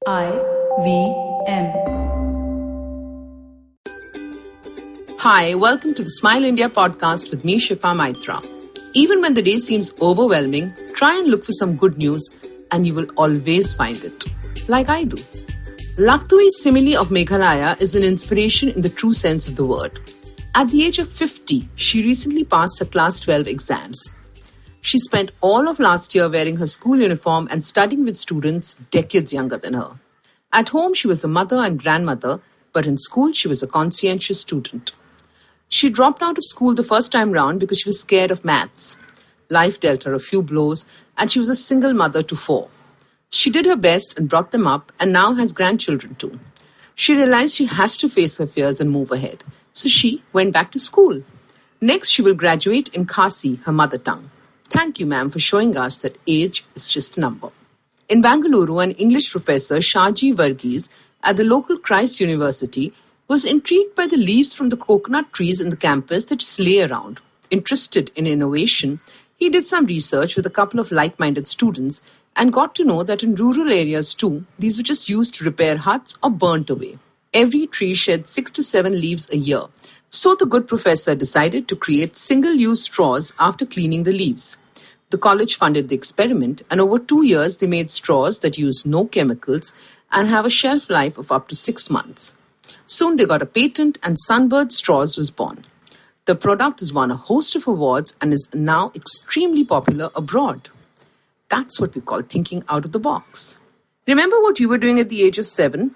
IVM. Hi, welcome to the Smile India podcast with me, Shifa Maitra. Even when the day seems overwhelming, try and look for some good news and you will always find it. Like I do. Laktui Simile of Meghalaya is an inspiration in the true sense of the word. At the age of 50, she recently passed her Class 12 exams. She spent all of last year wearing her school uniform and studying with students decades younger than her. At home, she was a mother and grandmother, but in school, she was a conscientious student. She dropped out of school the first time round because she was scared of maths. Life dealt her a few blows, and she was a single mother to 4. She did her best and brought them up, and now has grandchildren too. She realized she has to face her fears and move ahead. So she went back to school. Next, she will graduate in Khasi, her mother tongue. Thank you, ma'am, for showing us that age is just a number. In Bangalore, an English professor, Shaji Varghese, at the local Christ University, was intrigued by the leaves from the coconut trees in the campus that just lay around. Interested in innovation, he did some research with a couple of like-minded students and got to know that in rural areas too, these were just used to repair huts or burnt away. Every tree sheds 6 to 7 leaves a year. So the good professor decided to create single-use straws after cleaning the leaves. The college funded the experiment, and over 2 years, they made straws that use no chemicals and have a shelf life of up to 6 months. Soon they got a patent, and Sunbird Straws was born. The product has won a host of awards and is now extremely popular abroad. That's what we call thinking out of the box. Remember what you were doing at the age of 7?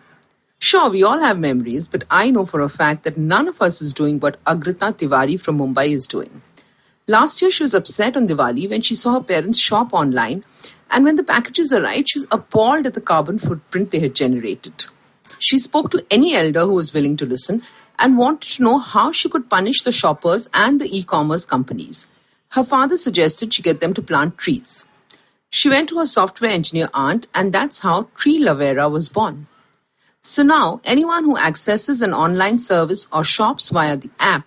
Sure, we all have memories, but I know for a fact that none of us was doing what Agrita Tiwari from Mumbai is doing. Last year, she was upset on Diwali when she saw her parents shop online, and when the packages arrived, she was appalled at the carbon footprint they had generated. She spoke to any elder who was willing to listen and wanted to know how she could punish the shoppers and the e-commerce companies. Her father suggested she get them to plant trees. She went to her software engineer aunt, and that's how Tree Lavera was born. So now, anyone who accesses an online service or shops via the app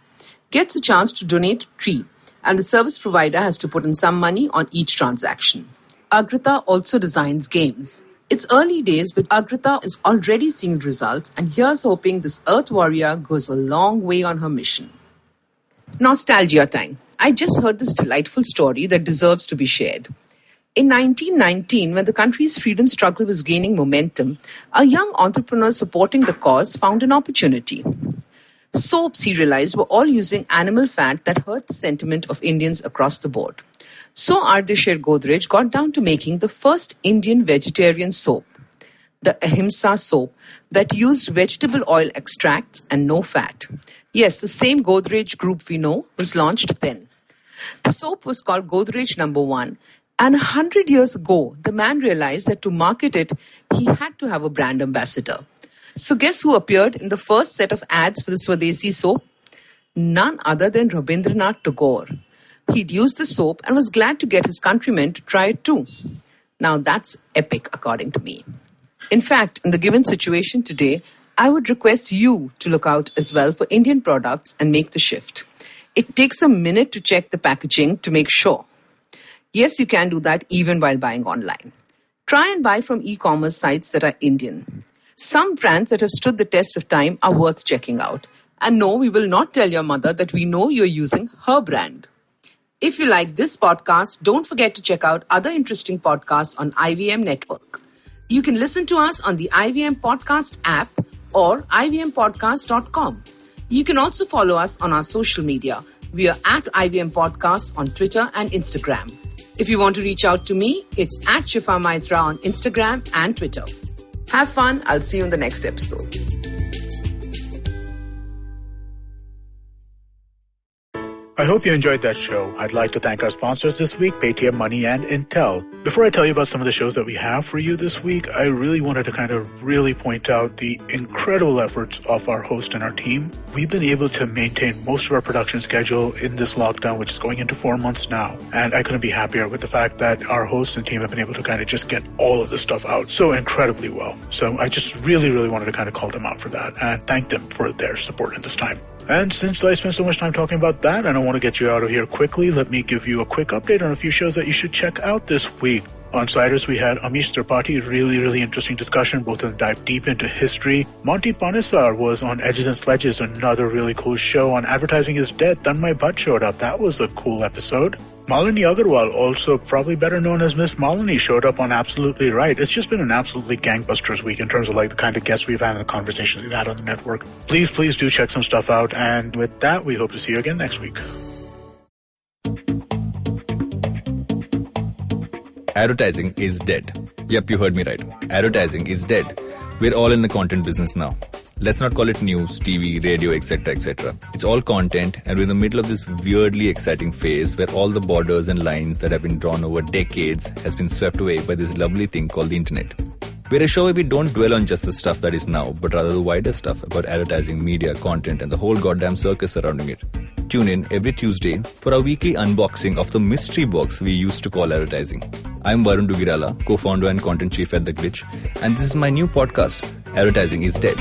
gets a chance to donate a tree, and the service provider has to put in some money on each transaction. Agrita also designs games. It's early days, but Agrita is already seeing results, and here's hoping this Earth warrior goes a long way on her mission. Nostalgia time. I just heard this delightful story that deserves to be shared. In 1919, when the country's freedom struggle was gaining momentum, a young entrepreneur supporting the cause found an opportunity. Soaps, he realized, were all using animal fat that hurt the sentiment of Indians across the board. So Ardeshir Godrej got down to making the first Indian vegetarian soap, the Ahimsa soap, that used vegetable oil extracts and no fat. Yes, the same Godrej group we know was launched then. The soap was called Godrej No. 1, and 100 years ago, the man realized that to market it, he had to have a brand ambassador. So guess who appeared in the first set of ads for the Swadesi soap? None other than Rabindranath Tagore. He'd used the soap and was glad to get his countrymen to try it too. Now that's epic, according to me. In fact, in the given situation today, I would request you to look out as well for Indian products and make the shift. It takes a minute to check the packaging to make sure. Yes, you can do that even while buying online. Try and buy from e-commerce sites that are Indian. Some brands that have stood the test of time are worth checking out. And no, we will not tell your mother that we know you're using her brand. If you like this podcast, don't forget to check out other interesting podcasts on IVM Network. You can listen to us on the IVM Podcast app or ivmpodcast.com. You can also follow us on our social media. We are at IVM Podcasts on Twitter and Instagram. If you want to reach out to me, it's at Shifa Maitra on Instagram and Twitter. Have fun. I'll see you in the next episode. I hope you enjoyed that show. I'd like to thank our sponsors this week, Paytm Money and Intel. Before I tell you about some of the shows that we have for you this week, I really wanted to really point out the incredible efforts of our host and our team. We've been able to maintain most of our production schedule in this lockdown, which is going into 4 months now. And I couldn't be happier with the fact that our hosts and team have been able to just get all of this stuff out so incredibly well. So I just really wanted to call them out for that and thank them for their support in this time. And since I spent so much time talking about that, and I want to get you out of here quickly, let me give you a quick update on a few shows that you should check out this week. On Cyrus, we had Amish Tripathi, really interesting discussion, both of them dive deep into history. Monty Panesar was on Edges and Sledges, another really cool show. On Advertising is Dead, Tanmay Bhatt showed up. That was a cool episode. Malini Agarwal, also probably better known as Miss Malini, showed up on Absolutely Right. It's just been an absolutely gangbusters week in terms of like the kind of guests we've had and the conversations we've had on the network. Please do check some stuff out. And with that, we hope to see you again next week. Advertising is dead. Yep, you heard me right. Advertising is dead. We're all in the content business now. Let's not call it news, TV, radio, etc., etc. It's all content, and we're in the middle of this weirdly exciting phase where all the borders and lines that have been drawn over decades has been swept away by this lovely thing called the internet. We're a show where we don't dwell on just the stuff that is now, but rather the wider stuff about advertising, media, content, and the whole goddamn circus surrounding it. Tune in every Tuesday for our weekly unboxing of the mystery box we used to call advertising. I'm Varun Dugirala, co-founder and content chief at The Glitch, and this is my new podcast, Advertising is Dead.